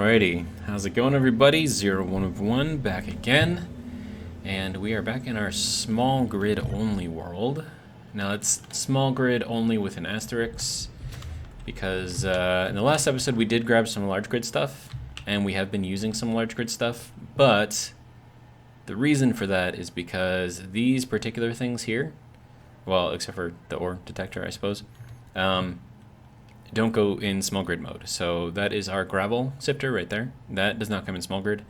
Alrighty, how's it going everybody? 01 of 1 back again. And we are back in our small grid only world. Now it's small grid only with an asterisk because in the last episode we did grab some large grid stuff and we have been using some large grid stuff, but the reason for that is because these particular things here, well, except for the ore detector, I suppose, don't go in small grid mode. So that is our gravel sifter right there. That does not come in small grid.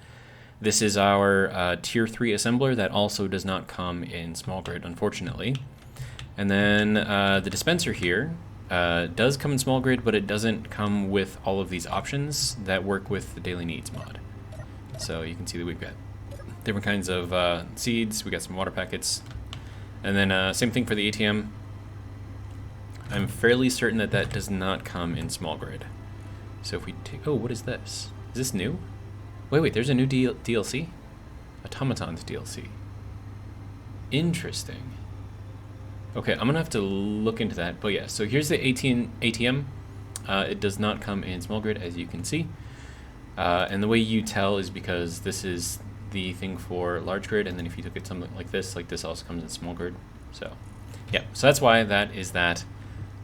This is our tier 3 assembler that also does not come in small grid, unfortunately. And then the dispenser here does come in small grid, but it doesn't come with all of these options that work with the daily needs mod. So you can see that we've got different kinds of seeds. We got some water packets. And then same thing for the ATM. I'm fairly certain that that does not come in small grid. So if we take, oh, what is this? Is this new? Wait, there's a new DLC? Automaton's DLC. Interesting. Okay, I'm gonna have to look into that, but yeah, so here's the ATM. It does not come in small grid, as you can see. And the way you tell is because this is the thing for large grid, and then if you look at something like this also comes in small grid. So, yeah, so that's why that is that.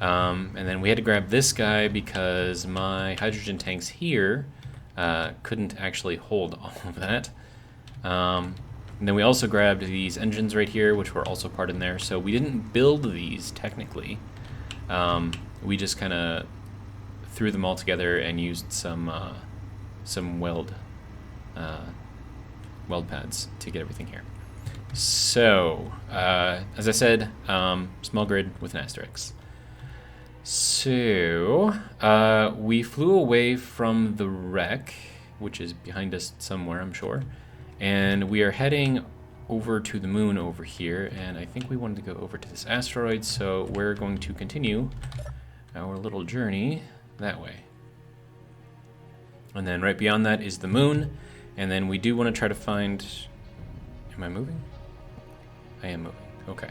And then we had to grab this guy because my hydrogen tanks here couldn't actually hold all of that. And then we also grabbed these engines right here, which were also part in there. So we didn't build these technically. We just kind of threw them all together and used some weld pads to get everything here. So as I said, small grid with an asterisk. So, we flew away from the wreck, which is behind us somewhere, I'm sure, and we are heading over to the moon over here, and I think we wanted to go over to this asteroid, so we're going to continue our little journey that way. And then right beyond that is the moon, and then we do want to try to find... Am I moving? I am moving, okay.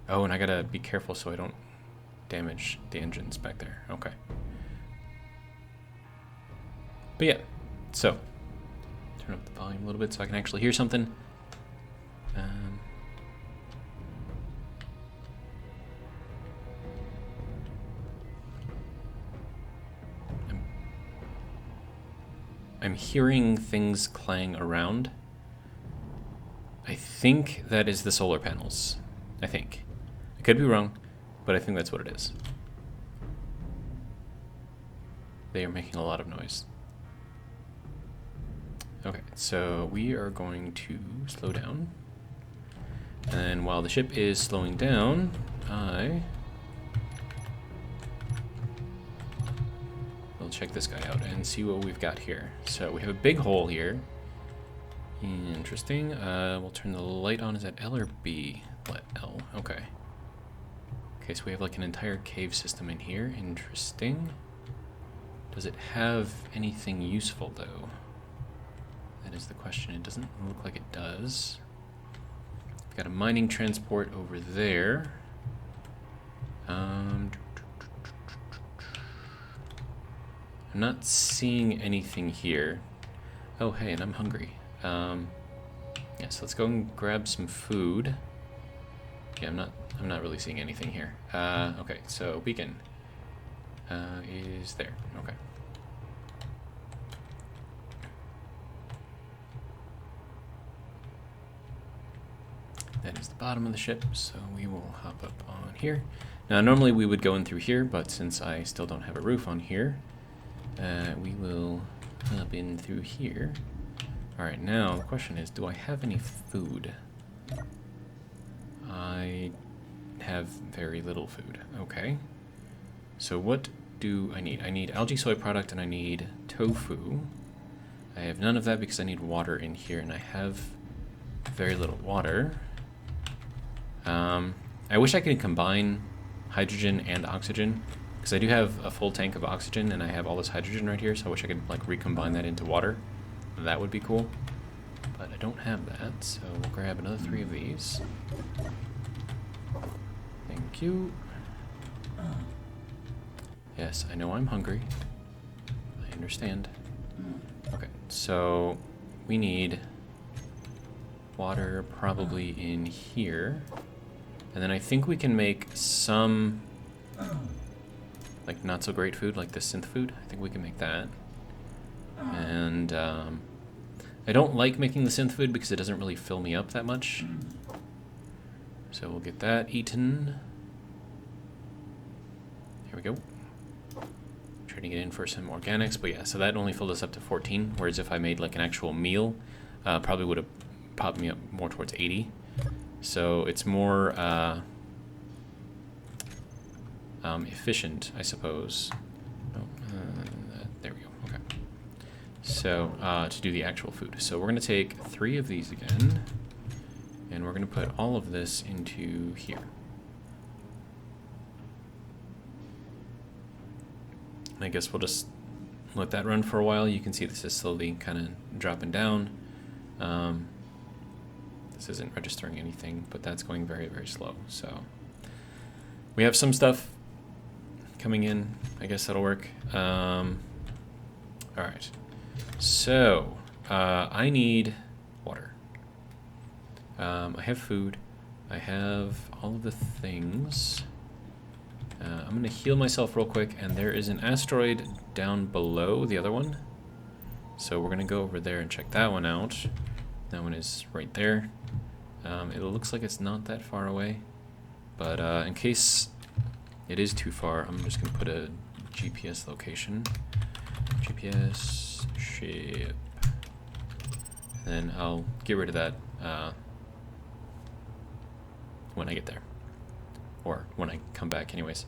Oh, and I gotta be careful so I don't damage the engines back there. Okay. But yeah, so turn up the volume a little bit so I can actually hear something. I'm hearing things clang around. I think that is the solar panels. I think. I could be wrong, but I think that's what it is. They are making a lot of noise. Okay, so we are going to slow down. And while the ship is slowing down, I will check this guy out and see what we've got here. So we have a big hole here. Interesting. We'll turn the light on. Is that L or B? Let L. Okay. Okay, so we have like an entire cave system in here. Interesting. Does it have anything useful, though? That is the question. It doesn't look like it does. We've got a mining transport over there. I'm not seeing anything here. Oh, hey, and I'm hungry. Yeah, so let's go and grab some food. Yeah, I'm not really seeing anything here. Okay, so beacon is there. Okay. That is the bottom of the ship, so we will hop up on here. Now, normally we would go in through here, but since I still don't have a roof on here, we will hop in through here. Alright, now the question is, do I have any food? I have very little food. Okay. So what do I need? I need algae soy product and I need tofu. I have none of that because I need water in here and I have very little water. I wish I could combine hydrogen and oxygen because I do have a full tank of oxygen and I have all this hydrogen right here, so I wish I could like recombine that into water. That would be cool. But I don't have that, so we'll grab another 3 of these. Thank you. Yes, I know I'm hungry. I understand. Okay, so we need water probably in here. And then I think we can make some, like, not so great food, like the synth food. I think we can make that. And I don't like making the synth food because it doesn't really fill me up that much. So we'll get that eaten. Here we go. Trying to get in for some organics, but yeah, so that only filled us up to 14, whereas if I made like an actual meal, probably would have popped me up more towards 80. So it's more efficient, I suppose. Oh, there we go. Okay. So to do the actual food. So we're going to take 3 of these again, and we're going to put all of this into here. I guess we'll just let that run for a while. You can see this is slowly kind of dropping down. This isn't registering anything, but that's going very, very slow. So we have some stuff coming in. I guess that'll work. All right. So I need water. I have food. I have all of the things. I'm going to heal myself real quick, and there is an asteroid down below the other one. So we're going to go over there and check that one out. That one is right there. It looks like it's not that far away, but in case it is too far, I'm just going to put a GPS location. GPS ship. Then I'll get rid of that when I get there. Or when I come back anyways.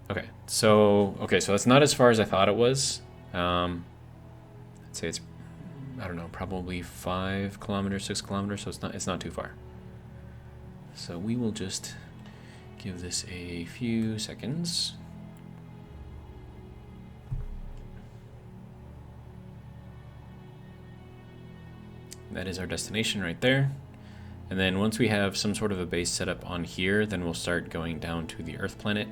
Okay, so that's not as far as I thought it was. I'd say it's, I don't know, probably 5 kilometers, 6 kilometers, so it's not too far. So we will just give this a few seconds. That is our destination right there. And then once we have some sort of a base set up on here, then we'll start going down to the Earth planet.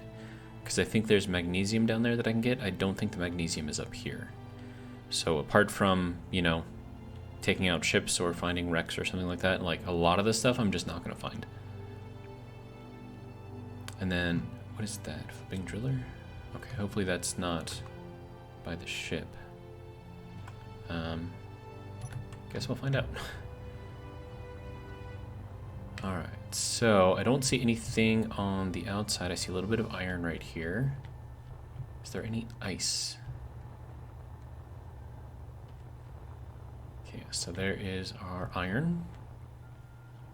Because I think there's magnesium down there that I can get. I don't think the magnesium is up here. So apart from, you know, taking out ships or finding wrecks or something like that, like a lot of this stuff I'm just not going to find. And then, what is that? Flipping driller? Okay, hopefully that's not by the ship. Guess we'll find out. Alright, so I don't see anything on the outside. I see a little bit of iron right here. Is there any ice? Okay, so there is our iron.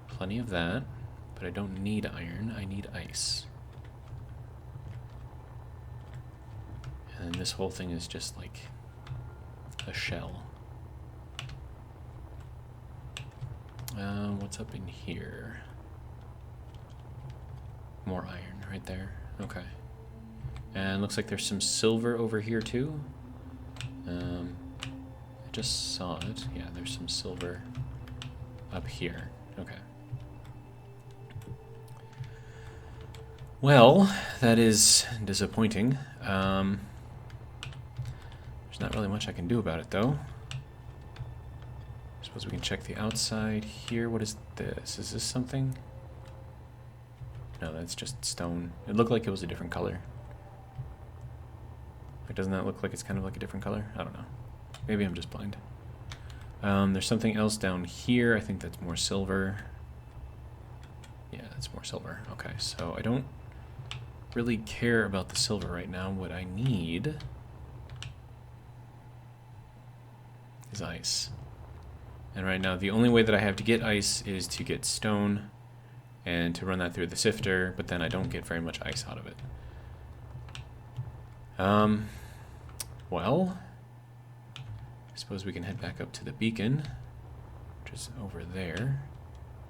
Plenty of that, but I don't need iron, I need ice. And this whole thing is just like a shell. What's up in here? More iron right there. Okay. And looks like there's some silver over here too. I just saw it. Yeah, there's some silver up here. Okay. Well, that is disappointing. There's not really much I can do about it though. Suppose we can check the outside here. What is this? Is this something? No, that's just stone. It looked like it was a different color. Like, doesn't that look like it's kind of like a different color? I don't know. Maybe I'm just blind. There's something else down here. I think that's more silver. Yeah, that's more silver. Okay, so I don't really care about the silver right now. What I need is ice. And right now, the only way that I have to get ice is to get stone and to run that through the sifter, but then I don't get very much ice out of it. Well, I suppose we can head back up to the beacon, which is over there.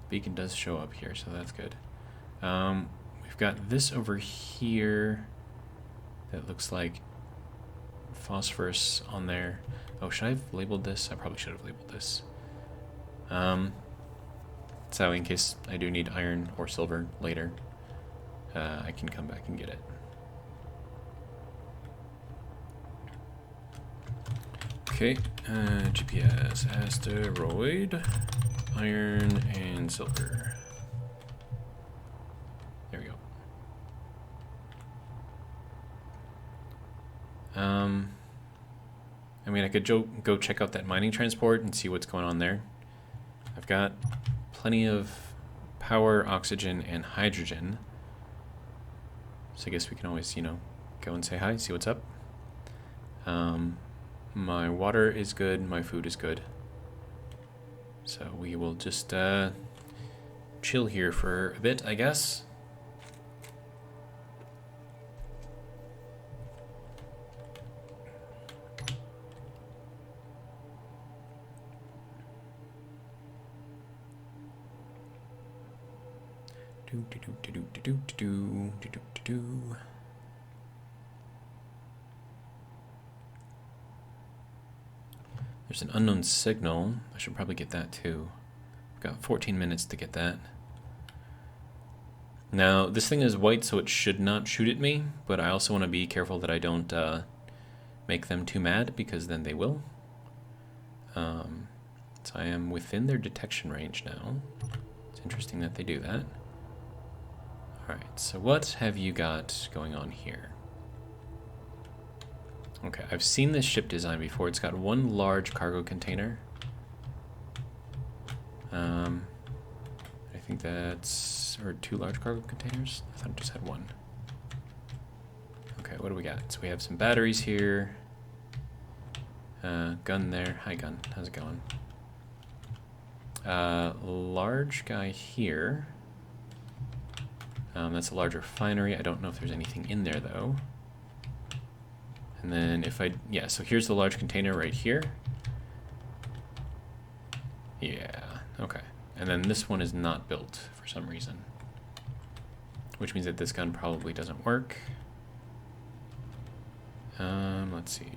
Beacon does show up here, so that's good. We've got this over here that looks like phosphorus on there. Oh, should I have labeled this? I probably should have labeled this. So in case I do need iron or silver later, I can come back and get it. Okay, GPS, asteroid, iron, and silver. There we go. I mean, I could go check out that mining transport and see what's going on there. I've got plenty of power, oxygen, and hydrogen. So I guess we can always, you know, go and say hi, see what's up. My water is good, my food is good. So we will just chill here for a bit, I guess. There's an unknown signal. I should probably get that too. I've got 14 minutes to get that. Now, this thing is white, so it should not shoot at me, but I also want to be careful that I don't make them too mad, because then they will. So I am within their detection range now. It's interesting that they do that. Alright, so what have you got going on here? Okay, I've seen this ship design before. It's got one large cargo container. I think that's... or two large cargo containers? I thought it just had one. Okay, what do we got? So we have some batteries here. Gun there. Hi, gun. How's it going? Large guy here. That's a large refinery. I don't know if there's anything in there, though. And then if I... yeah, so here's the large container right here. Yeah, okay. And then this one is not built for some reason, which means that this gun probably doesn't work. Let's see.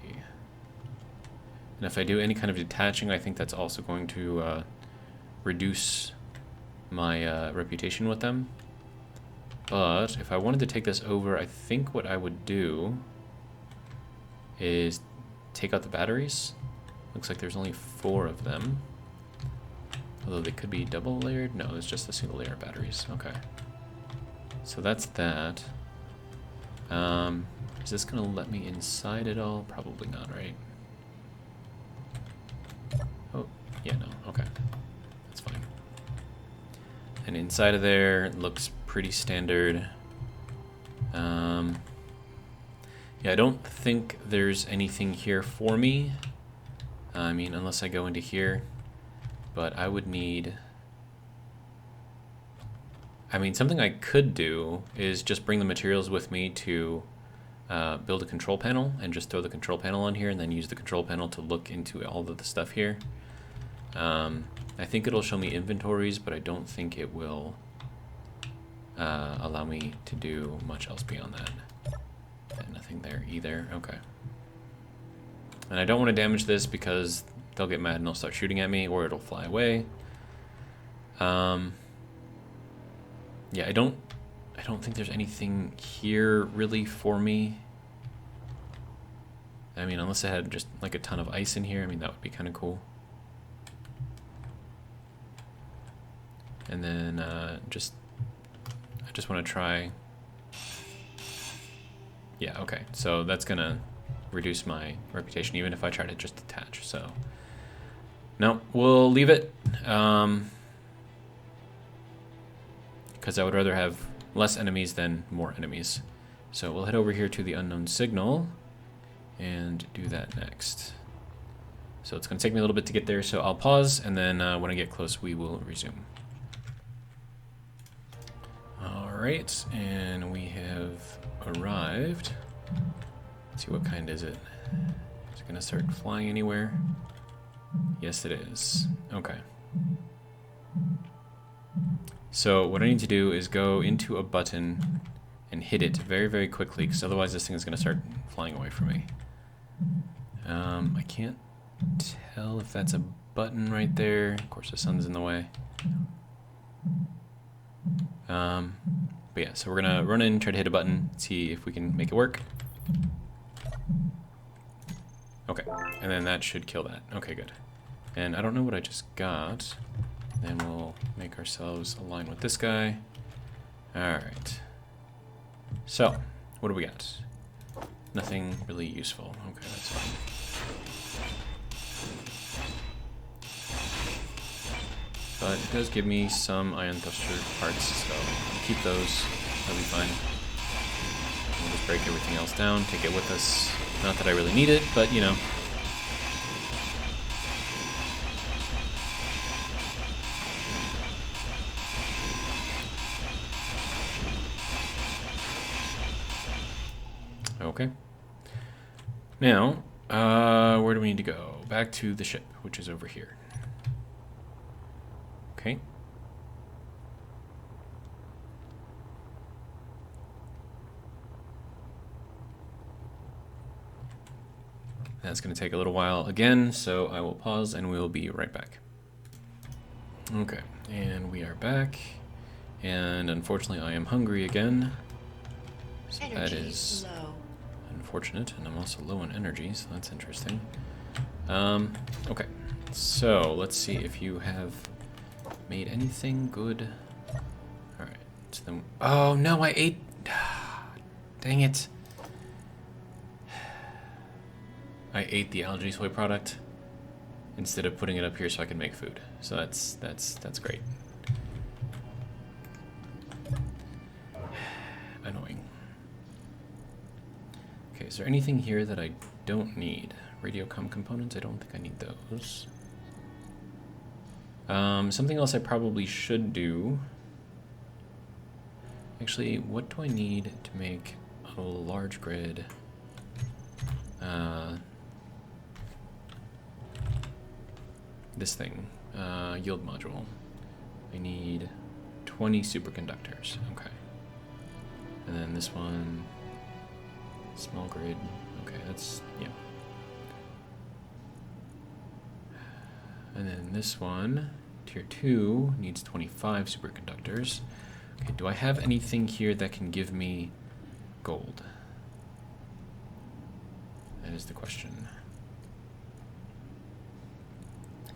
And if I do any kind of detaching, I think that's also going to reduce my reputation with them. But if I wanted to take this over, I think what I would do is take out the batteries. Looks like there's only 4 of them. Although they could be double layered. No, it's just a single layer of batteries. Okay. So that's that. Is this gonna let me inside at all? Probably not, right? Oh, yeah, no, okay. That's fine. And inside of there, it looks pretty standard. Yeah, I don't think there's anything here for me. I mean, unless I go into here. But I would need... I mean, something I could do is just bring the materials with me to build a control panel and just throw the control panel on here and then use the control panel to look into all of the stuff here. I think it'll show me inventories, but I don't think it will allow me to do much else beyond that. And nothing there either. Okay. And I don't want to damage this because they'll get mad and they'll start shooting at me, or it'll fly away. Yeah, I don't think there's anything here really for me. I mean, unless I had just like a ton of ice in here, I mean, that would be kind of cool. And then I just want to try. Yeah, okay. So that's gonna reduce my reputation even if I try to just detach. So no, we'll leave it. Because I would rather have less enemies than more enemies. So we'll head over here to the unknown signal and do that next. So it's going to take me a little bit to get there, so I'll pause, and then when I get close, we will resume. All right, and we have arrived. Let's see, what kind is it? Is it going to start flying anywhere? Yes, it is. Okay. So what I need to do is go into a button and hit it very, very quickly, because otherwise this thing is going to start flying away from me. I can't tell if that's a button right there. Of course, the sun's in the way. But yeah, so we're going to run in, try to hit a button, see if we can make it work. Okay, and then that should kill that. Okay, good. And I don't know what I just got. Then we'll make ourselves align with this guy. Alright. So, what do we got? Nothing really useful. Okay, that's fine. But it does give me some iron thruster parts, so I'll keep those. That'll be fine. We'll just break everything else down, take it with us. Not that I really need it, but you know. Okay. Now, where do we need to go? Back to the ship, which is over here. Okay. That's going to take a little while again, so I will pause and we'll be right back. Okay, and we are back. And unfortunately, I am hungry again. So that is low. Unfortunate, and I'm also low on energy, so that's interesting. Okay, so let's see if you have made anything good. Alright, so then, oh no, I ate, dang it. I ate the algae soy product instead of putting it up here so I can make food. So that's great. Annoying. Okay, is there anything here that I don't need? Radiocom components, I don't think I need those. Something else I probably should do. Actually, what do I need to make a large grid? This thing, yield module. I need 20 superconductors, okay. And then this one, small grid, okay, that's, yeah. And then this one, tier 2, needs 25 superconductors. Okay, do I have anything here that can give me gold? That is the question.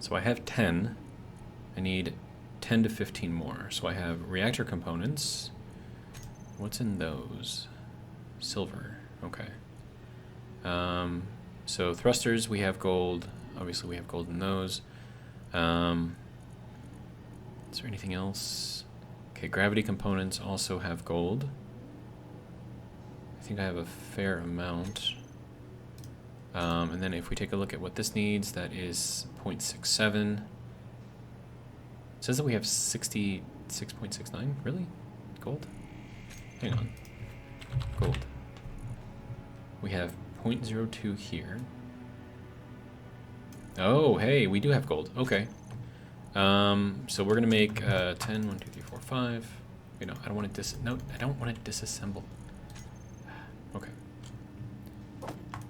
So I have 10. I need 10 to 15 more. So I have reactor components. What's in those? Silver. Okay. So thrusters, we have gold. Obviously, we have gold in those. Is there anything else? Okay, gravity components also have gold. I think I have a fair amount. And then if we take a look at what this needs, that is 0.67. It says that we have 66.69. Really? Gold? Hang on. Gold. We have 0.02 here. Oh, hey, we do have gold. Okay. So we're gonna make 10, 1, 2, 3, 4, 5. Wait, no, I don't want to I don't want to disassemble. Okay.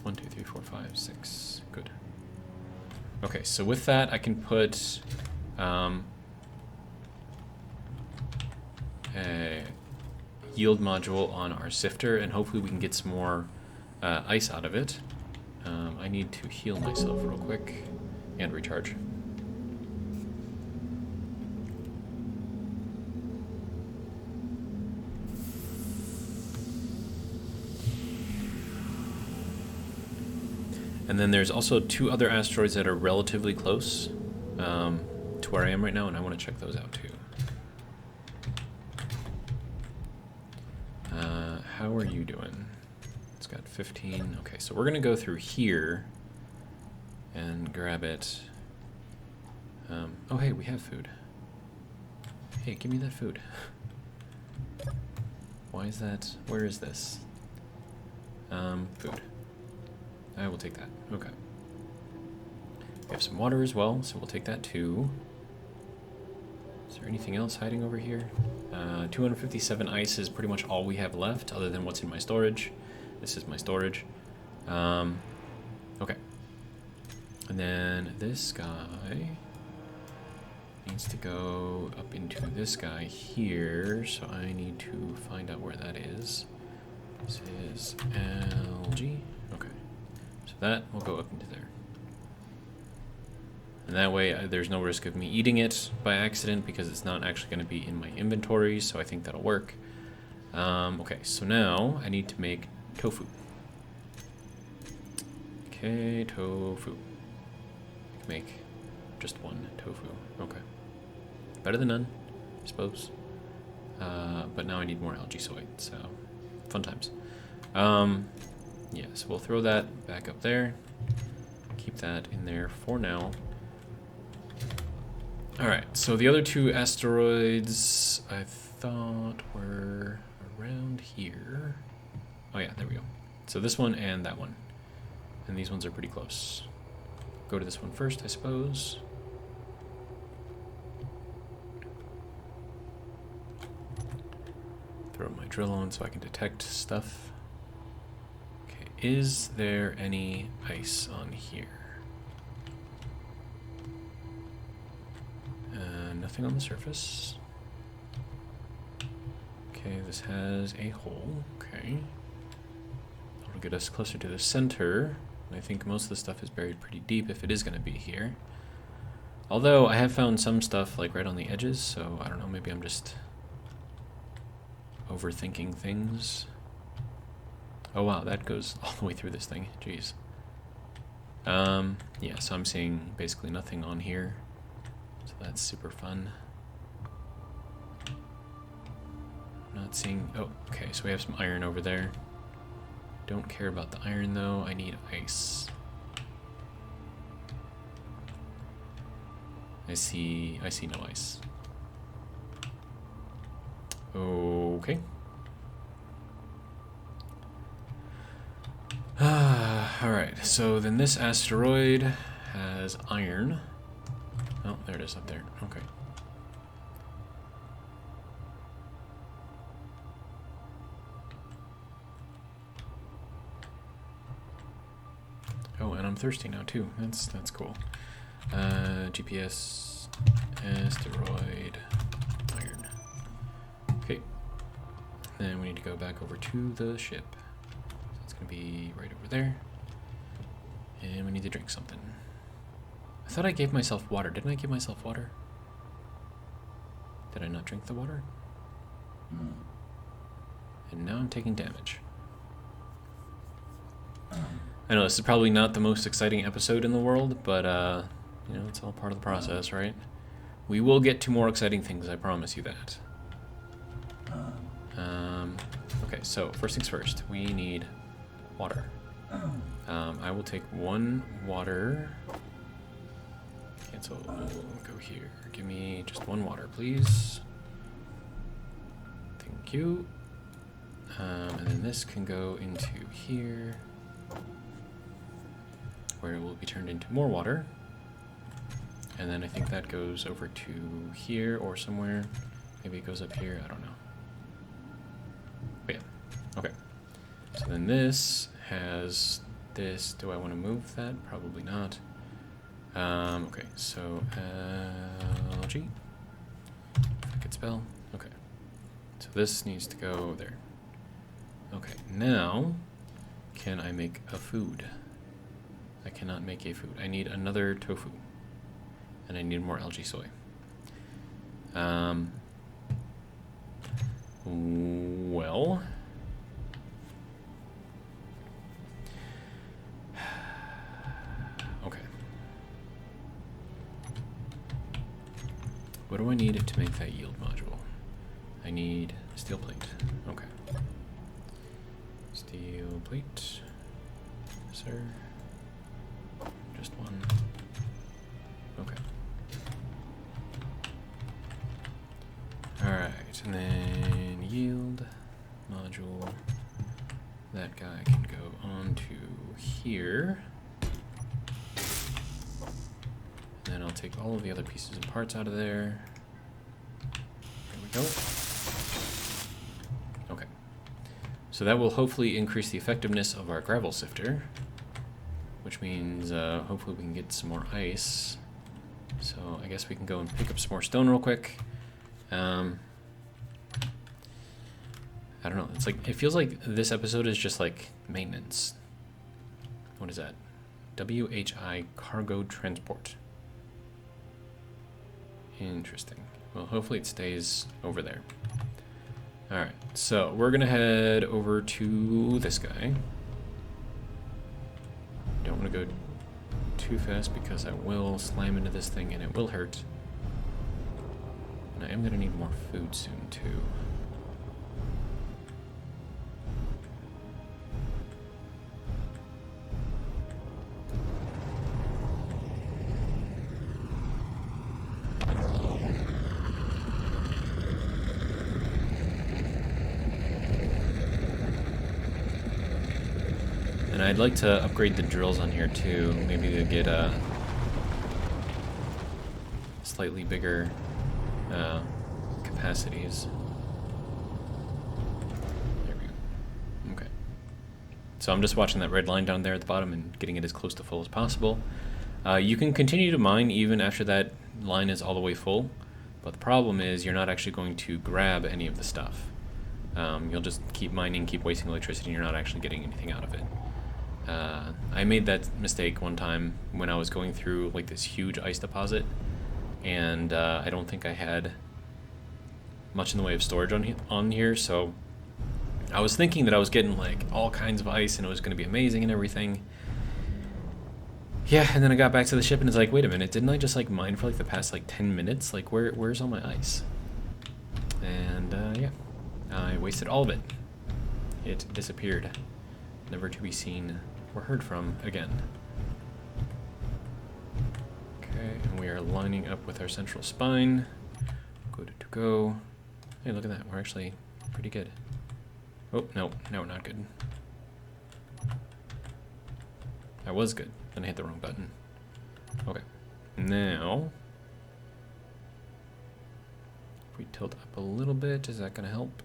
1, 2, 3, 4, 5, 6. Good. Okay, so with that, I can put a yield module on our sifter, and hopefully we can get some more ice out of it. I need to heal myself real quick and recharge. And then there's also 2 other asteroids that are relatively close to where I am right now, and I want to check those out too. How are you doing? It's got 15. Okay, so we're going to go through here and grab it. Oh, hey, we have food. Hey, give me that food. Why is that? Where is this? Food. I will take that. Okay. We have some water as well, so we'll take that too. Is there anything else hiding over here? 257 ice is pretty much all we have left, other than what's in my storage. This is my storage. Okay. And then this guy needs to go up into this guy here, so I need to find out where that is. This is algae. Okay. So that will go up into there. And that way there's no risk of me eating it by accident because it's not actually going to be in my inventory, so I think that'll work. Okay, so now I need to make tofu. Okay, tofu. Make just one tofu. Okay. Better than none, I suppose. But now I need more algae soy, so fun times. Yeah, so we'll throw that back up there. Keep that in there for now. Alright, so the other two asteroids I thought were around here. Oh yeah, there we go. So this one and that one. And these ones are pretty close. Go to this one first, I suppose. Throw my drill on so I can detect stuff. Okay, is there any ice on here? Nothing on the surface. Okay, this has a hole. Okay. That'll get us closer to the center. I think most of the stuff is buried pretty deep if it is going to be here. Although I have found some stuff like right on the edges, so I don't know, maybe I'm just overthinking things. Oh wow, that goes all the way through this thing. Jeez. Yeah, so I'm seeing basically nothing on here. So that's super fun. Not seeing... Oh, okay, so we have some iron over there. Don't care about the iron, though. I need ice. I see no ice. Okay. Alright, so then this asteroid has iron. Oh, there it is up there. Okay. Oh, and I'm thirsty now too. That's cool. GPS asteroid iron. Okay. Then we need to go back over to the ship. So it's gonna be right over there. And we need to drink something. I thought I gave myself water. Didn't I give myself water? Did I not drink the water? And now I'm taking damage. I know this is probably not the most exciting episode in the world, but you know, it's all part of the process, right? We will get to more exciting things, I promise you that. Okay, so first things first, we need water. I will take one water. Cancel, go here. Give me just one water, please. Thank you. And then this can go into here, where it will be turned into more water. And then I think that goes over to here or somewhere. Maybe it goes up here, I don't know. But yeah, okay. So then this has this. Do I want to move that? Probably not. Okay, so algae. If I could spell. Okay. So this needs to go there. Okay, now can I make a food? I cannot make a food. I need another tofu. And I need more algae soy. Well... Okay. What do I need to make that yield module? I need steel plate. Okay. Steel plate. Sir. Just one. Okay. Alright, and then yield module. That guy can go on to here. And then I'll take all of the other pieces and parts out of there. There we go. Okay. So that will hopefully increase the effectiveness of our gravel sifter, which means hopefully we can get some more ice. So I guess we can go and pick up some more stone real quick. I don't know. It's like, it feels like this episode is just like maintenance. What is that? WHI cargo transport. Interesting. Well, hopefully it stays over there. Alright, so we're gonna head over to this guy. Don't want to go too fast because I will slam into this thing and it will hurt. And I am gonna need more food soon too. And I'd like to upgrade the drills on here too, maybe to get slightly bigger capacities. There we go. Okay. So I'm just watching that red line down there at the bottom and getting it as close to full as possible. You can continue to mine even after that line is all the way full, but the problem is you're not actually going to grab any of the stuff. You'll just keep mining, keep wasting electricity, and you're not actually getting anything out of it. I made that mistake one time when I was going through like this huge ice deposit, and I don't think I had much in the way of storage on here, so I was thinking that I was getting like all kinds of ice and it was going to be amazing and everything. Yeah, and then I got back to the ship and it's like, wait a minute, didn't I just like mine for like the past like 10 minutes? Like where's all my ice? And yeah, I wasted all of it. It disappeared, never to be seen or heard from again. Okay, and we are lining up with our central spine. Good to go. Hey, look at that, we're actually pretty good. Oh, no, we're not good. I was good, then I hit the wrong button. Okay, now, if we tilt up a little bit, is that gonna help?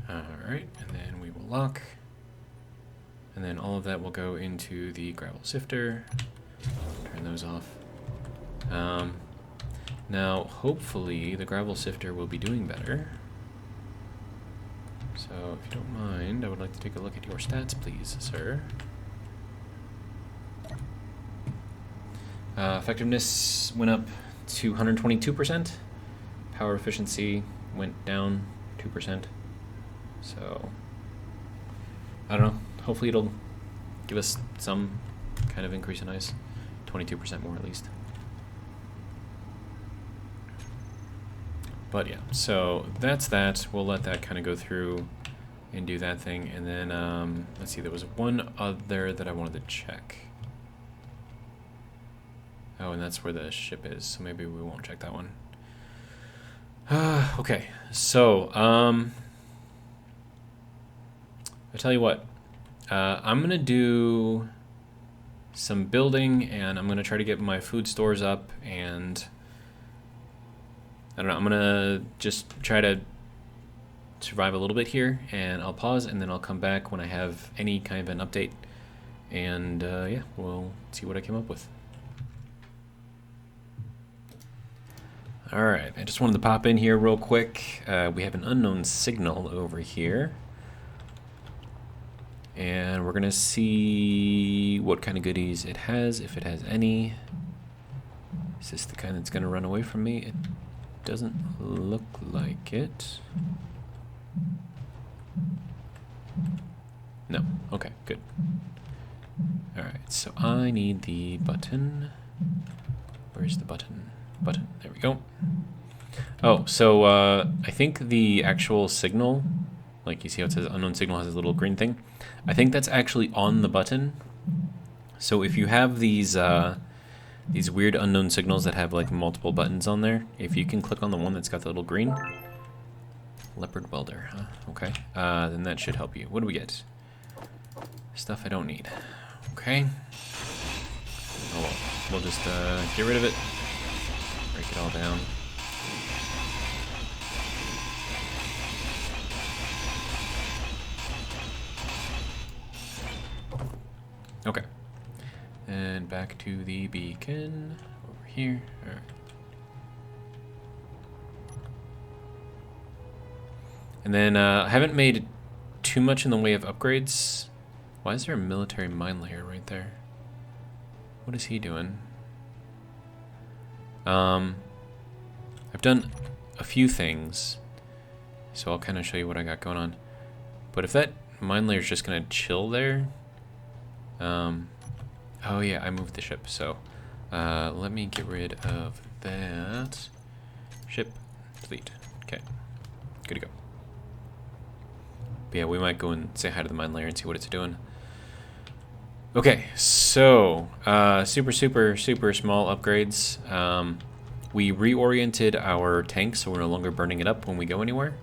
Alright, and then we will lock. And then all of that will go into the gravel sifter. Turn those off. Now, hopefully, the gravel sifter will be doing better. So, if you don't mind, I would like to take a look at your stats, please, sir. Effectiveness went up to 122%. Power efficiency went down 2%. So, I don't know. Hopefully it'll give us some kind of increase in ice. 22% more at least. But yeah, so that's that. We'll let that kind of go through and do that thing. And then, let's see, there was one other that I wanted to check. Oh, and that's where the ship is, so maybe we won't check that one. Okay, so, I tell you what, I'm going to do some building, and I'm going to try to get my food stores up, and I don't know, I'm going to just try to survive a little bit here, and I'll pause, and then I'll come back when I have any kind of an update, and yeah, we'll see what I came up with. Alright, I just wanted to pop in here real quick. We have an unknown signal over here. And we're gonna see what kind of goodies it has, if it has any. Is this the kind that's gonna run away from me? It doesn't look like it. No, okay, good. Alright, so I need the button. Where's the button? Button, there we go. Oh, so I think the actual signal, like you see how it says unknown signal has a little green thing. I think that's actually on the button. So if you have these weird unknown signals that have like multiple buttons on there, if you can click on the one that's got the little green, leopard welder, huh? Okay, then that should help you. What do we get? Stuff I don't need. Okay. Oh, well, we'll just get rid of it. Break it all down. Okay. And back to the beacon over here. All right. And then I haven't made too much in the way of upgrades. Why is there a military mine layer right there? What is he doing? I've done a few things, so I'll kind of show you what I got going on. But if that mine layer is just gonna chill there, oh yeah, I moved the ship. So let me get rid of that. Ship, delete. Okay, good to go. But yeah, we might go and say hi to the mine layer and see what it's doing. Okay, so super small upgrades. We reoriented our tank so we're no longer burning it up when we go anywhere.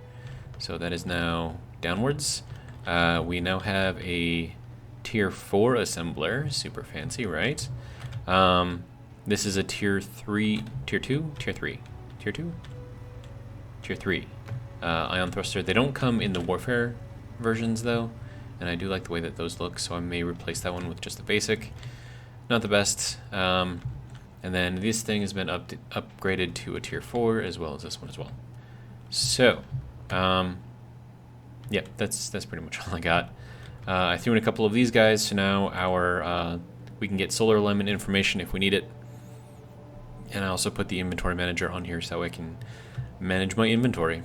So that is now downwards. We now have a tier 4 assembler, super fancy, right? This is a tier 3, tier 2, tier 3, tier 2, tier 3 ion thruster. They don't come in the warfare versions though, and I do like the way that those look, so I may replace that one with just the basic. Not the best. And then this thing has been upgraded to a tier 4 as well as this one as well. So, yeah, that's pretty much all I got. I threw in a couple of these guys, so now our we can get solar alignment information if we need it. And I also put the inventory manager on here so I can manage my inventory.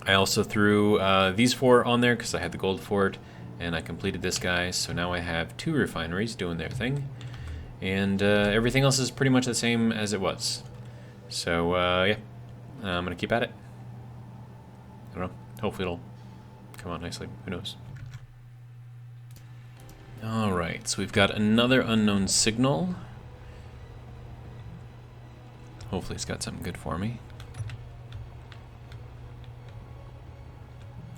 I also threw these 4 on there because I had the gold for it, and I completed this guy, so now I have 2 refineries doing their thing, and everything else is pretty much the same as it was. So yeah, I'm gonna keep at it. I don't know, hopefully it'll come out nicely, who knows. Alright, so we've got another unknown signal. Hopefully it's got something good for me.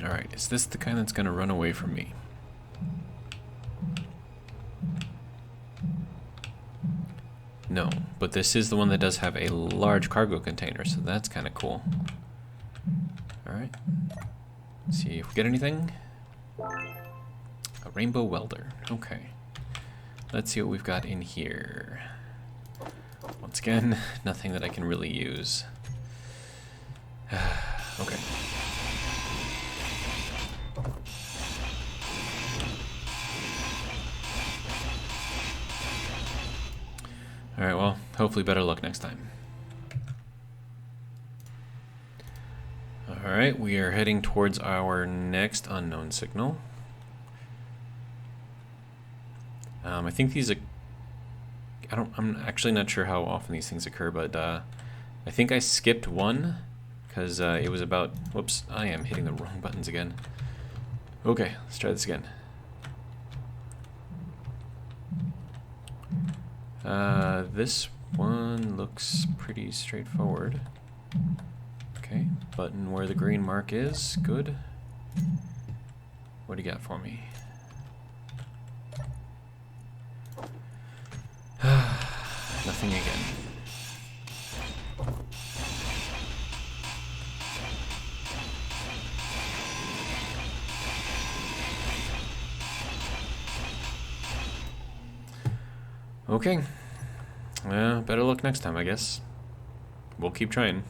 Alright, is this the kind that's going to run away from me? No, but this is the one that does have a large cargo container, so that's kind of cool. Alright, let's see if we get anything. A rainbow welder, okay. Let's see what we've got in here. Once again, nothing that I can really use. Okay. Alright, well, hopefully better luck next time. Alright, we are heading towards our next unknown signal. I think these are... I'm actually not sure how often these things occur, but I think I skipped one because it was about... Whoops, I am hitting the wrong buttons again. Okay, let's try this again. This one looks pretty straightforward. Okay, button where the green mark is, good. What do you got for me? Nothing again. Okay. Better luck next time, I guess. We'll keep trying.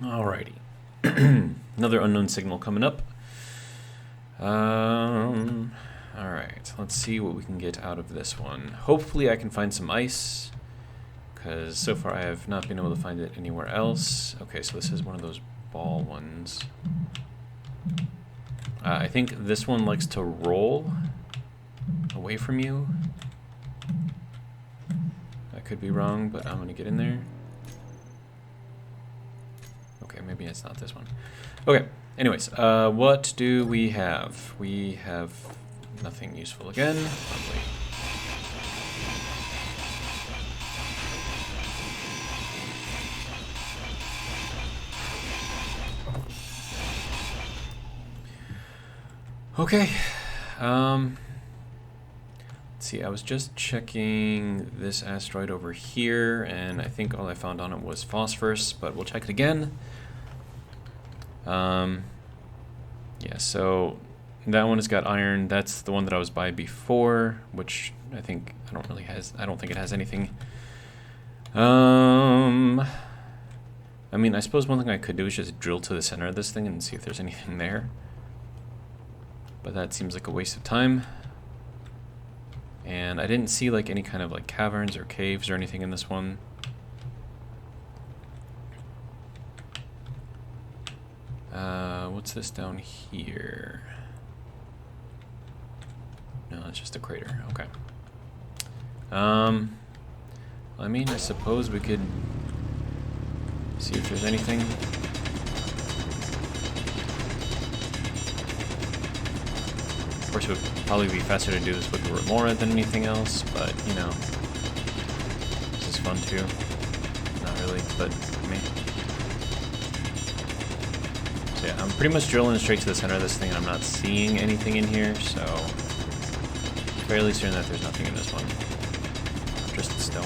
Alrighty. Another unknown signal coming up. Alright, let's see what we can get out of this one. Hopefully I can find some ice, because so far I have not been able to find it anywhere else. Okay, so this is one of those ball ones. I think this one likes to roll away from you. I could be wrong, but I'm gonna get in there. Okay, maybe it's not this one. Okay, anyways, what do we have? We have nothing useful again. Lovely. Okay, let's see, I was just checking this asteroid over here, and I think all I found on it was phosphorus, but we'll check it again. Yeah, so that one has got iron. That's the one that I was by before, which I don't think it has anything. I mean, I suppose one thing I could do is just drill to the center of this thing and see if there's anything there. But that seems like a waste of time. And I didn't see like any kind of like caverns or caves or anything in this one. What's this down here? No, it's just a crater. Okay. I mean, I suppose we could see if there's anything. Of course, it would probably be faster to do this with the remora than anything else, but, you know, this is fun too. Not really, but for me. So yeah, I'm pretty much drilling straight to the center of this thing, and I'm not seeing anything in here, so fairly certain that there's nothing in this one. Just stone.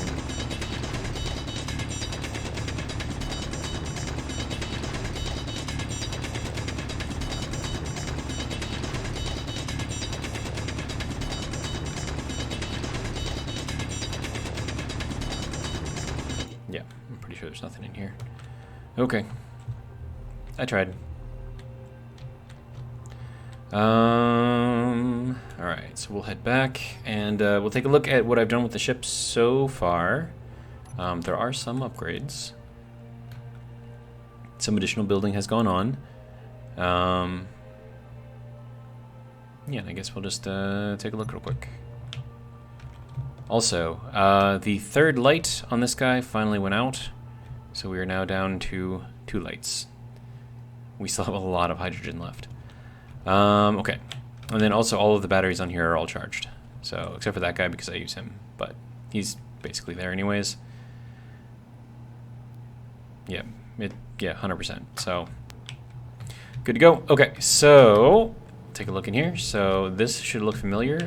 Yeah, I'm pretty sure there's nothing in here. Okay. I tried. Alright, so we'll head back and we'll take a look at what I've done with the ship so far. There are some upgrades. Some additional building has gone on. Yeah, I guess we'll just take a look real quick. Also, the third light on this guy finally went out, so we are now down to 2 lights. We still have a lot of hydrogen left. Okay, and then also all of the batteries on here are all charged. So, except for that guy because I use him, but he's basically there anyways. Yeah, 100%. So, good to go. Okay, so take a look in here. So this should look familiar.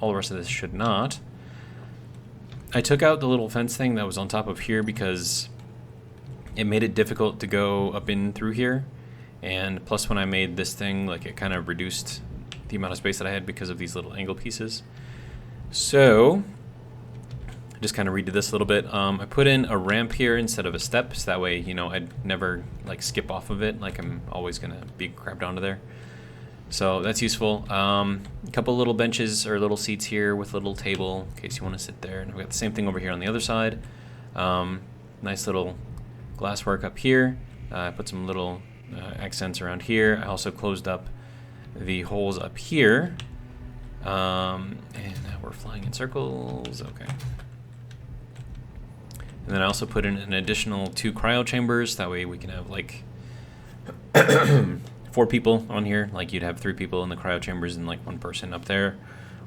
All the rest of this should not. I took out the little fence thing that was on top of here because it made it difficult to go up in through here. And plus when I made this thing, like it kind of reduced the amount of space that I had because of these little angle pieces. So I just kind of redid this a little bit. I put in a ramp here instead of a step, so that way, you know, I'd never like skip off of it, like I'm always gonna be grabbed onto there. So that's useful. A couple little benches or little seats here with a little table in case you want to sit there. And I've got the same thing over here on the other side. Nice little glass work up here. I put some little accents around here. I also closed up the holes up here. And now we're flying in circles. Okay. And then I also put in an additional 2 cryo chambers. That way we can have like 4 people on here. Like you'd have 3 people in the cryo chambers and like 1 person up there.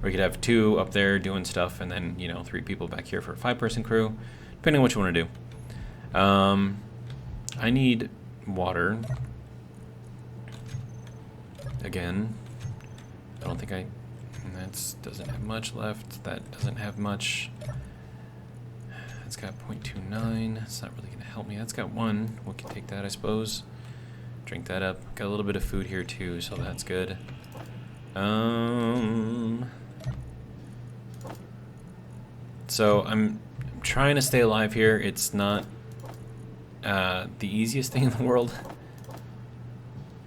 Or you could have 2 up there doing stuff and then, you know, 3 people back here for a 5-person crew. Depending on what you want to do. I need water. Again. I don't think that doesn't have much left. That doesn't have much. That's got 0.29. It's not really going to help me. That's got 1. We can take that, I suppose. Drink that up. Got a little bit of food here too, so that's good. So I'm trying to stay alive here. It's not the easiest thing in the world.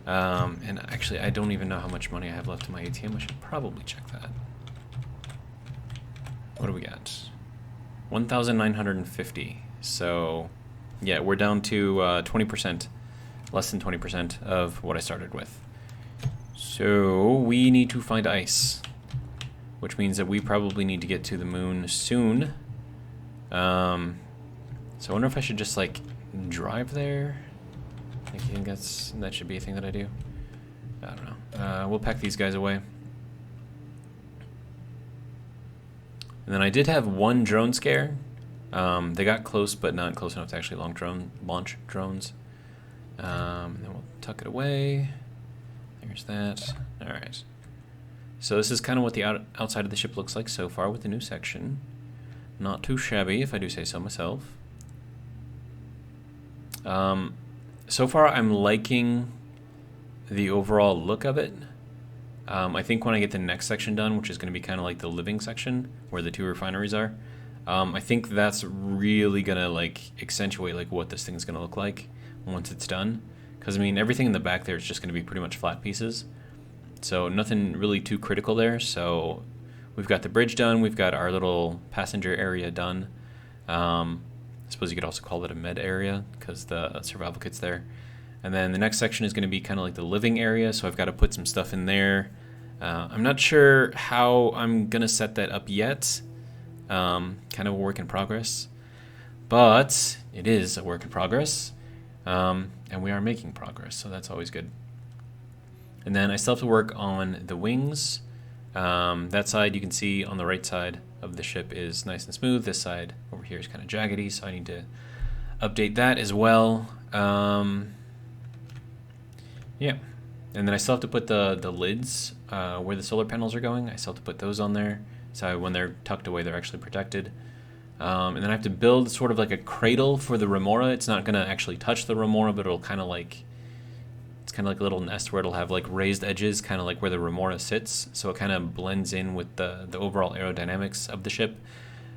And actually, I don't even know how much money I have left in my ATM. I should probably check that. What do we got? 1,950. So, yeah, we're down to 20%. Less than 20% of what I started with. So we need to find ice, which means that we probably need to get to the moon soon. So I wonder if I should just like drive there. I think that should be a thing that I do. I don't know. We'll pack these guys away. And then I did have 1 drone scare. They got close, but not close enough to actually launch drones. And then we'll tuck it away. There's that. Alright. So this is kind of what the outside of the ship looks like so far with the new section. Not too shabby, if I do say so myself. So far I'm liking the overall look of it. I think when I get the next section done, which is going to be kind of like the living section, where the 2 refineries are, I think that's really gonna like accentuate like what this thing's gonna look like once it's done. Because I mean, everything in the back there is just gonna be pretty much flat pieces. So nothing really too critical there. So we've got the bridge done. We've got our little passenger area done. I suppose you could also call it a med area because the survival kit's there. And then the next section is going to be kind of like the living area. So I've got to put some stuff in there. I'm not sure how I'm going to set that up yet. Kind of a work in progress. But it is a work in progress. And we are making progress. So that's always good. And then I still have to work on the wings. That side you can see on the right side of the ship is nice and smooth. This side over here is kind of jaggedy, so I need to update that as well. Yeah, and then I still have to put the lids where the solar panels are going. I still have to put those on there, so when they're tucked away, they're actually protected. And then I have to build sort of like a cradle for the remora. It's not going to actually touch the remora, but it'll kind of like, it's kind of like a little nest where it'll have like raised edges, kind of like where the remora sits. So it kind of blends in with the overall aerodynamics of the ship.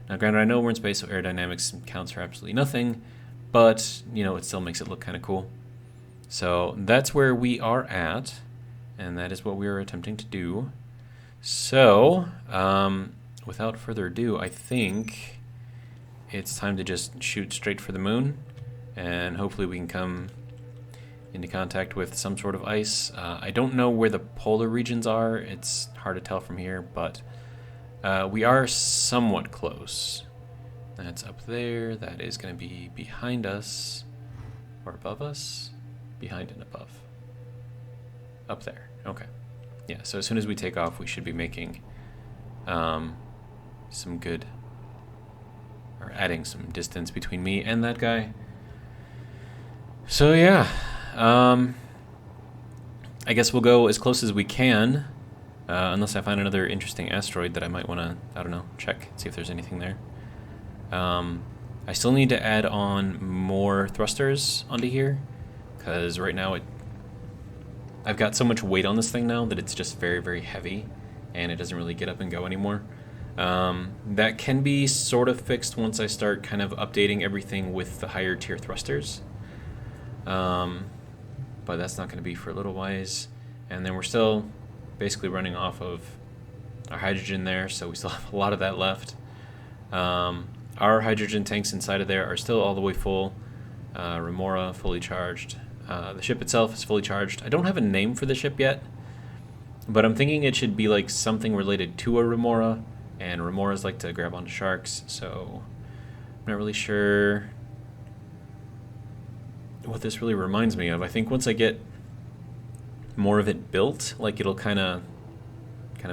Now, granted, I know we're in space, so aerodynamics counts for absolutely nothing, but, you know, it still makes it look kind of cool. So that's where we are at, and that is what we are attempting to do. So, without further ado, I think it's time to just shoot straight for the moon, and hopefully we can come into contact with some sort of ice. I don't know where the polar regions are. It's hard to tell from here, but we are somewhat close. That's up there. That is going to be behind us, or above us. Behind and above. Up there. Okay. Yeah, so as soon as we take off, we should be making some good, or adding some distance between me and that guy. So yeah, I guess we'll go as close as we can, unless I find another interesting asteroid that I might want to, I don't know, check, see if there's anything there. I still need to add on more thrusters onto here, because right now I've got so much weight on this thing now that it's just very, very heavy, and it doesn't really get up and go anymore. That can be sort of fixed once I start kind of updating everything with the higher tier thrusters. But that's not going to be for a little while. And then we're still basically running off of our hydrogen there, so we still have a lot of that left. Our hydrogen tanks inside of there are still all the way full. Remora fully charged. The ship itself is fully charged. I don't have a name for the ship yet, but I'm thinking it should be like something related to a remora, and remoras like to grab onto sharks, so I'm not really sure what this really reminds me of. I think once I get more of it built, like it'll kind of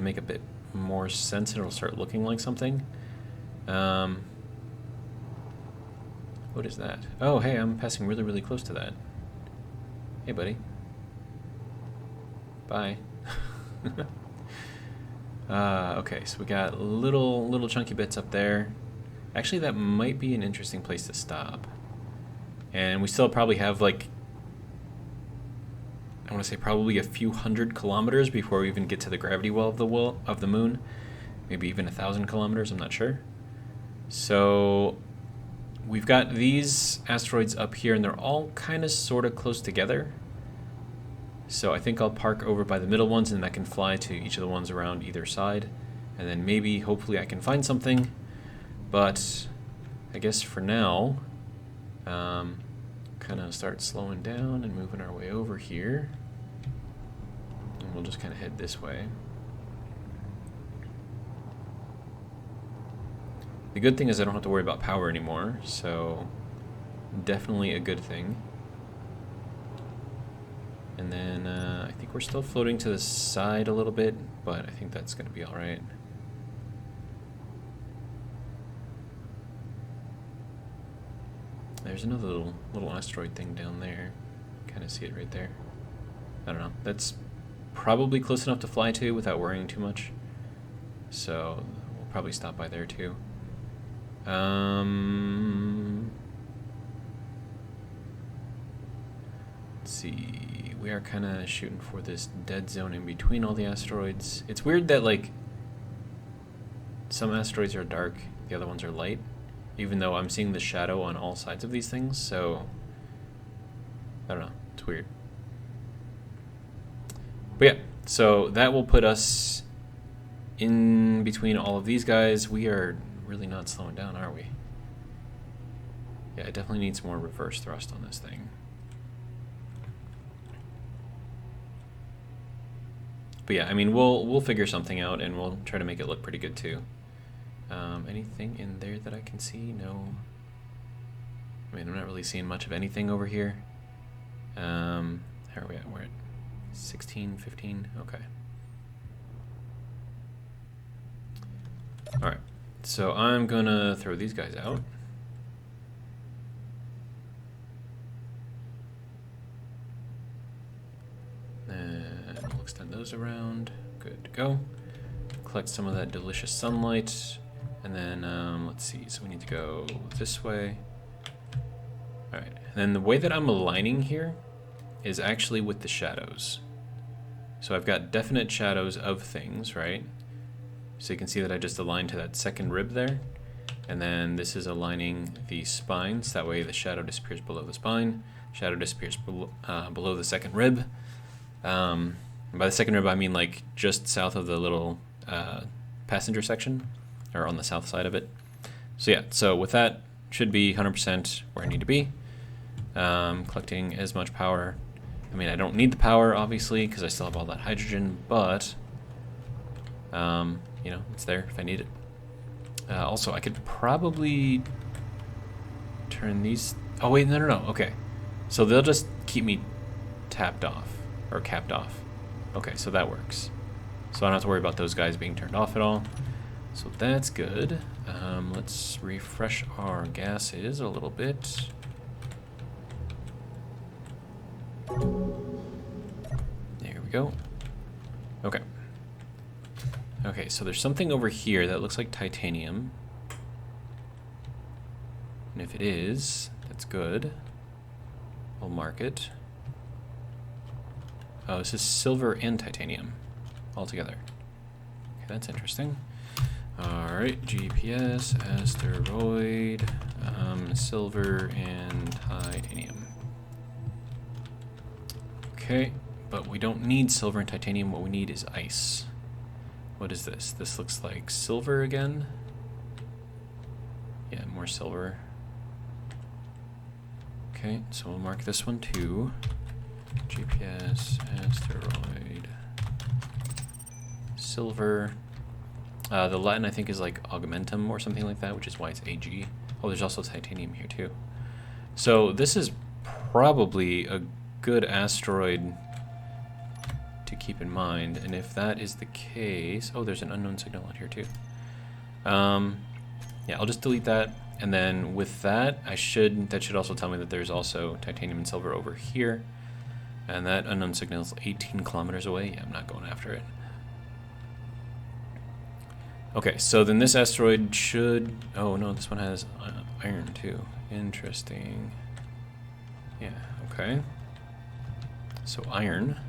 make a bit more sense, and it'll start looking like something. What is that? Oh, hey, I'm passing really, really close to that. Hey, buddy. Bye. Okay, so we got little chunky bits up there. Actually, that might be an interesting place to stop. And we still probably have like, I want to say probably a few 100 kilometers before we even get to the gravity well of the moon. Maybe even 1,000 kilometers, I'm not sure. So we've got these asteroids up here, and they're all kind of sort of close together. So I think I'll park over by the middle ones, and then I can fly to each of the ones around either side. And then maybe, hopefully, I can find something. But I guess for now, kind of start slowing down and moving our way over here. And we'll just kind of head this way. The good thing is I don't have to worry about power anymore, so definitely a good thing. And then I think we're still floating to the side a little bit, but I think that's going to be all right. There's another little asteroid thing down there. Kind of see it right there. I don't know. That's probably close enough to fly to without worrying too much. So we'll probably stop by there too. Let's see. We are kind of shooting for this dead zone in between all the asteroids. It's weird that like some asteroids are dark The other ones are light, even though I'm seeing the shadow on all sides of these things, so I don't know, it's weird. But yeah, so that will put us in between all of these guys. We are really not slowing down, are we? Yeah, it definitely needs more reverse thrust on this thing. But yeah, I mean, we'll figure something out, and we'll try to make it look pretty good too. Anything in there that I can see? No. I mean, I'm not really seeing much of anything over here. How are we at? We're at 16, 15? Okay. Alright, so I'm gonna throw these guys out. And we'll extend those around. Good to go. Collect some of that delicious sunlight. And then, let's see, so we need to go this way. Alright, and then the way that I'm aligning here is actually with the shadows. So I've got definite shadows of things, right? So you can see that I just aligned to that second rib there. And then this is aligning the spines. That way the shadow disappears below the spine. Shadow disappears below the second rib. And by the second rib, I mean like just south of the little passenger section, or on the south side of it. So yeah, so with that, should be 100% where I need to be. Collecting as much power. I mean, I don't need the power, obviously, because I still have all that hydrogen, but, you know, it's there if I need it. Also, I could probably turn these... Oh, wait, no, okay. So they'll just keep me tapped off, or capped off. Okay, so that works. So I don't have to worry about those guys being turned off at all. So that's good. Let's refresh our gases a little bit. There we go. Okay. Okay, so there's something over here that looks like titanium. And if it is, that's good. We'll mark it. Oh, this is silver and titanium all together. Okay, that's interesting. Alright, GPS, asteroid, silver, and titanium. Okay, but we don't need silver and titanium. What we need is ice. What is this? This looks like silver again. Yeah, more silver. Okay, so we'll mark this one too. GPS, asteroid, silver. The Latin, I think, is like augmentum or something like that, which is why it's AG. Oh, there's also titanium here too. So this is probably a good asteroid to keep in mind, and if that is the case... Oh, there's an unknown signal out here too. Yeah, I'll just delete that, and then with that, that should also tell me that there's also titanium and silver over here, and that unknown signal is 18 kilometers away. Yeah, I'm not going after it. Okay, so then this asteroid should... Oh no, this one has iron too. Interesting. Yeah, okay. So iron.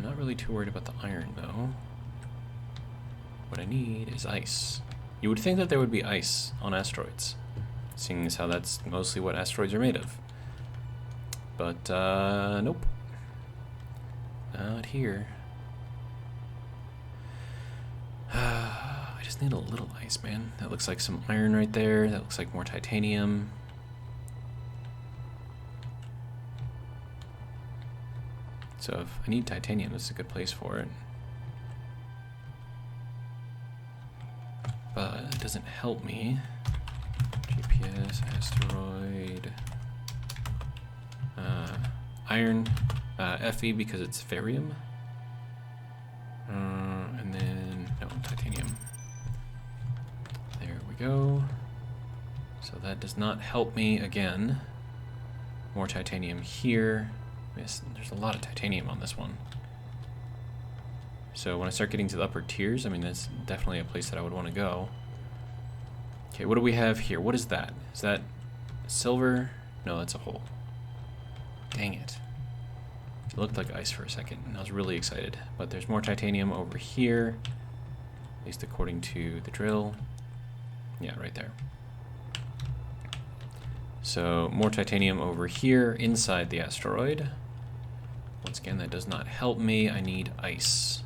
Not really too worried about the iron though. What I need is ice. You would think that there would be ice on asteroids, seeing as how that's mostly what asteroids are made of. But nope. Not here. I just need a little ice, man. That looks like some iron right there. That looks like more titanium. So if I need titanium, this is a good place for it. But it doesn't help me. GPS, asteroid, iron, Fe because it's ferrium. And then, no, titanium. There we go. So that does not help me again. More titanium here. Yes, there's a lot of titanium on this one. So when I start getting to the upper tiers, I mean, that's definitely a place that I would want to go. Okay, what do we have here? What is that? Is that silver? No, that's a hole. Dang it. It looked like ice for a second, and I was really excited. But there's more titanium over here, at least according to the drill. Yeah, right there. So more titanium over here inside the asteroid. Once again, that does not help me. I need ice.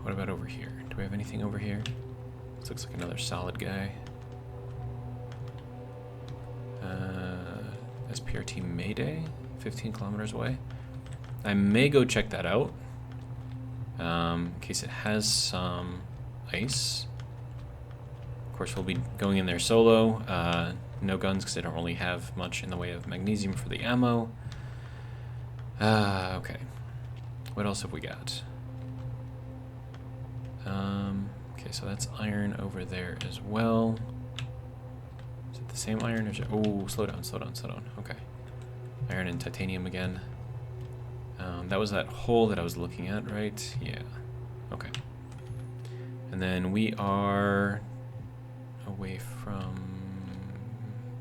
What about over here? Do we have anything over here? This looks like another solid guy. SPRT Mayday, 15 kilometers away. I may go check that out, in case it has some ice. Of course, we'll be going in there solo. No guns, because I don't really have much in the way of magnesium for the ammo. Okay. What else have we got? Okay, so that's iron over there as well. Is it the same iron? Or oh, slow down, slow down, slow down. Okay. Iron and titanium again. That was that hole that I was looking at, right? Yeah. Okay. And then we are away from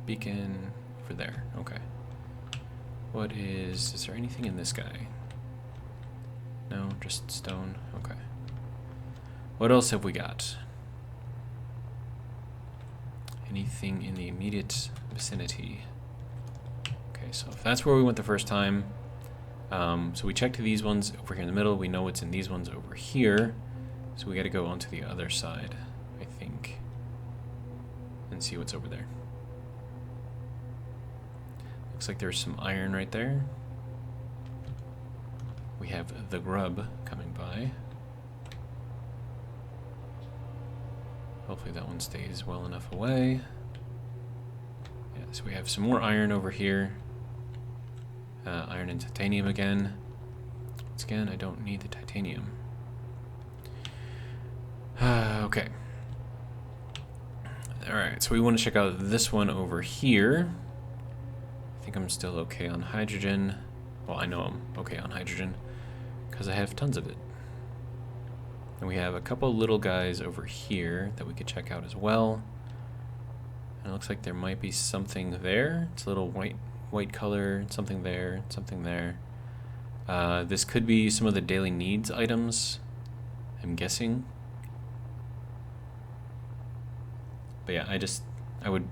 beacon over there. Okay. What is there anything in this guy? No, just stone. Okay. What else have we got? Anything in the immediate vicinity? Okay, so if that's where we went the first time, so we checked these ones over here in the middle. We know what's in these ones over here, so we got to go onto the other side, I think, and see what's over there. Looks like there's some iron right there. We have the grub coming by. Hopefully that one stays well enough away. Yeah, so we have some more iron over here. Iron and titanium again. Once again, I don't need the titanium. Okay. Alright, so we want to check out this one over here. I think I'm still okay on hydrogen. Well, I know I'm okay on hydrogen, because I have tons of it. And we have a couple little guys over here that we could check out as well. And it looks like there might be something there. It's a little white color, something there, something there. This could be some of the daily needs items, I'm guessing. But yeah, I would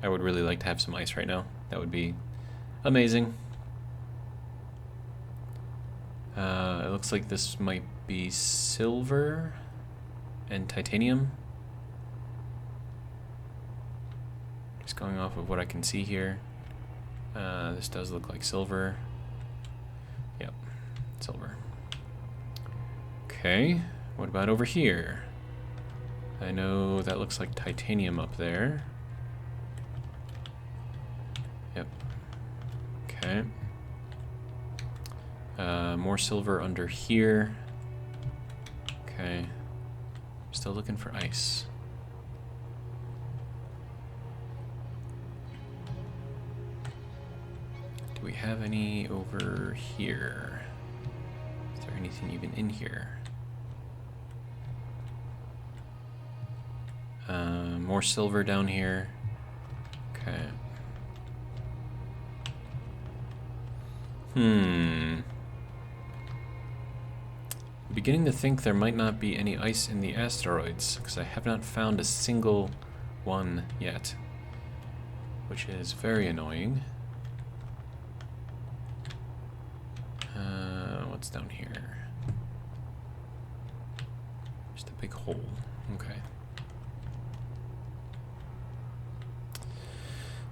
really like to have some ice right now. That would be amazing. It looks like this might be silver and titanium. Just going off of what I can see here. This does look like silver. Yep, silver. Okay, what about over here? I know that looks like titanium up there. Yep. Okay. More silver under here. Okay. Still looking for ice. Do we have any over here? Is there anything even in here? More silver down here. Okay. Beginning to think there might not be any ice in the asteroids, because I have not found a single one yet, which is very annoying. What's down here? Just a big hole. Okay.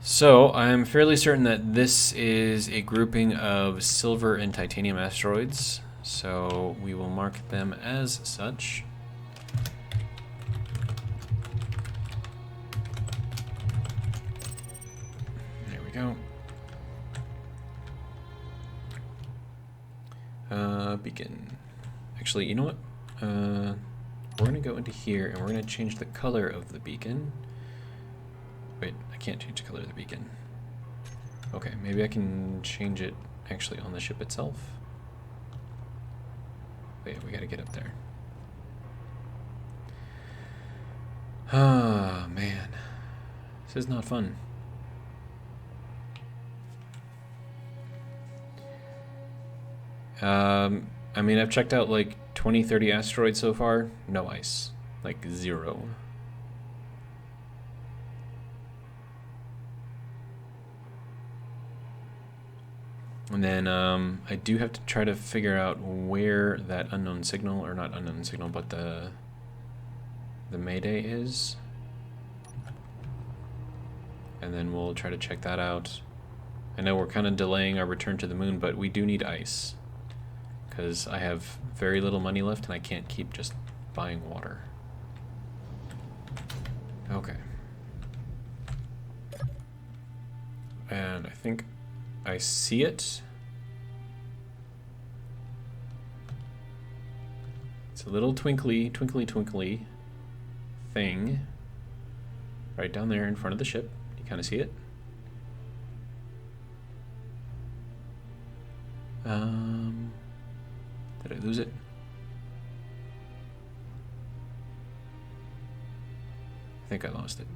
So I'm fairly certain that this is a grouping of silver and titanium asteroids. So we will mark them as such. There we go. Beacon. Actually, you know what? We're going to go into here and we're going to change the color of the beacon. Wait, I can't change the color of the beacon. Okay, maybe I can change it actually on the ship itself. But yeah, we gotta get up there. Oh, man. This is not fun. I mean, I've checked out like 20, 30 asteroids so far. No ice. Like 0. And then I do have to try to figure out where that unknown signal, or not unknown signal, but the Mayday is. And then we'll try to check that out. I know we're kind of delaying our return to the moon, but we do need ice. Because I have very little money left and I can't keep just buying water. Okay. And I think I see it. It's a little twinkly, twinkly, twinkly thing right down there in front of the ship. You kind of see it. Did I lose it? I think I lost it.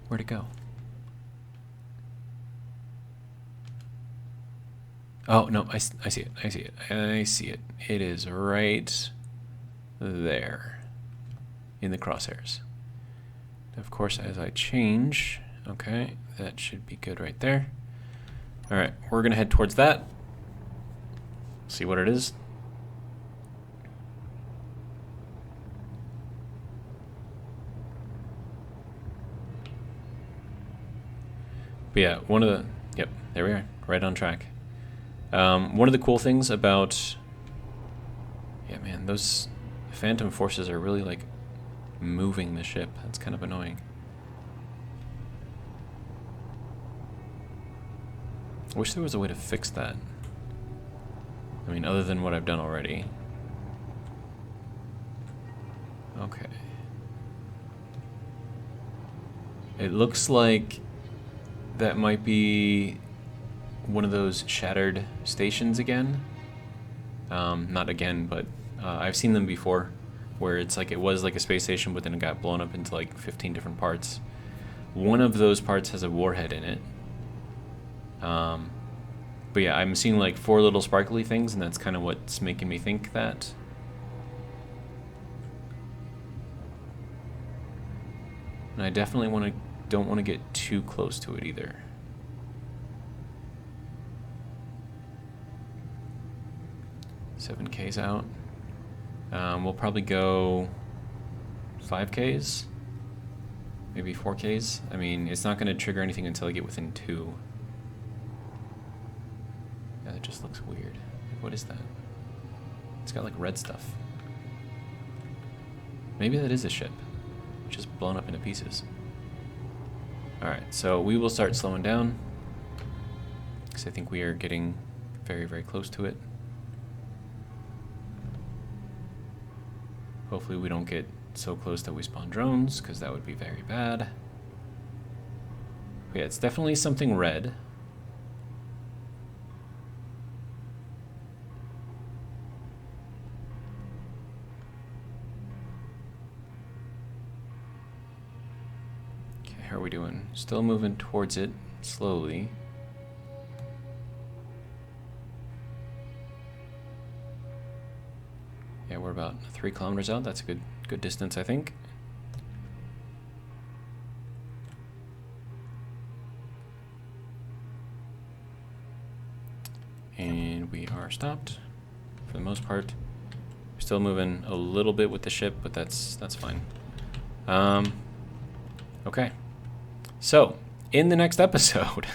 Where'd it go? Oh, no, I see it. I see it. I see it. It is right there in the crosshairs. Of course, as I change, okay, that should be good right there. All right, we're going to head towards that. See what it is. But yeah, yep, there we are, right on track. One of the cool things about, yeah, man, those phantom forces are really like moving the ship. That's kind of annoying. I wish there was a way to fix that. I mean, other than what I've done already. Okay. It looks like that might be one of those shattered stations again. Not again, but I've seen them before, where it's like it was like a space station, but then it got blown up into like 15 different parts. One of those parts has a warhead in it. But yeah, I'm seeing like 4 little sparkly things, and that's kind of what's making me think that. And I definitely don't want to get too close to it either. $7Ks out. We'll probably go 5Ks, maybe 4Ks. I mean, it's not going to trigger anything until I get within 2. Yeah, that just looks weird. What is that? It's got like red stuff. Maybe that is a ship, just blown up into pieces. Alright, so we will start slowing down, because I think we are getting very, very close to it. Hopefully we don't get so close that we spawn drones, because that would be very bad. But yeah, it's definitely something red. Okay, how are we doing? Still moving towards it, slowly. Yeah, we're about 3 kilometers out. That's a good distance, I think. And we are stopped for the most part. We're still moving a little bit with the ship, but that's fine. Okay. So, in the next episode,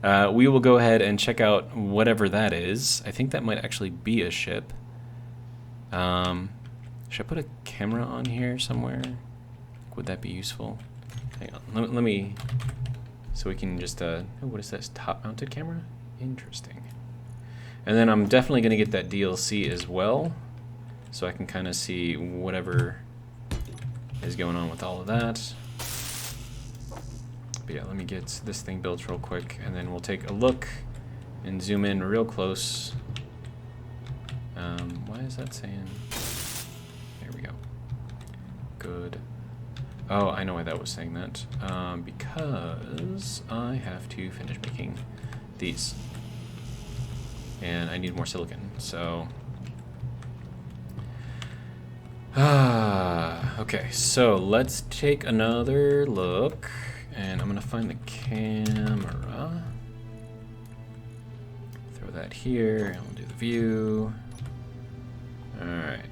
we will go ahead and check out whatever that is. I think that might actually be a ship. Should I put a camera on here somewhere? Would that be useful? Hang on, let me, so we can just, oh, what is this, top-mounted camera? Interesting. And then I'm definitely going to get that DLC as well, so I can kind of see whatever is going on with all of that. But yeah, let me get this thing built real quick, and then we'll take a look and zoom in real close. Why is that saying? There we go. Good. Oh, I know why that was saying that. Because I have to finish making these. and I need more silicon, so... okay, so let's take another look, and I'm gonna find the camera. Throw that here, and we'll do the view. Alright.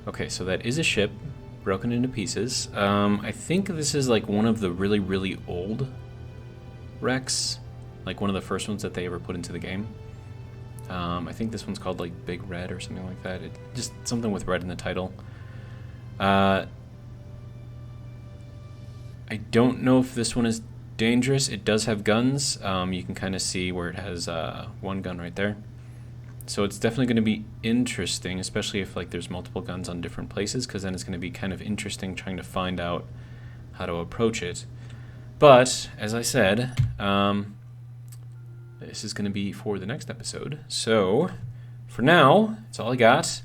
Okay, so that is a ship, broken into pieces. I think this is like one of the really, really old wrecks, like one of the first ones that they ever put into the game. I think this one's called like Big Red or something like that. Just something with red in the title. I don't know if this one is dangerous. It does have guns. You can kind of see where it has one gun right there. So it's definitely going to be interesting, especially if like there's multiple guns on different places, because then it's going to be kind of interesting trying to find out how to approach it. But as I said, this is going to be for the next episode. So for now, that's all I got.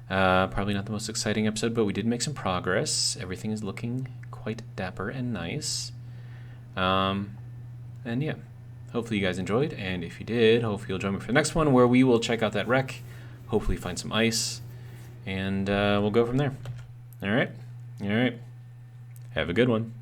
Probably not the most exciting episode, but we did make some progress. Everything is looking quite dapper and nice. And yeah, hopefully you guys enjoyed, and if you did, hopefully you'll join me for the next one, where we will check out that wreck, hopefully find some ice, and we'll go from there. All right. Have a good one.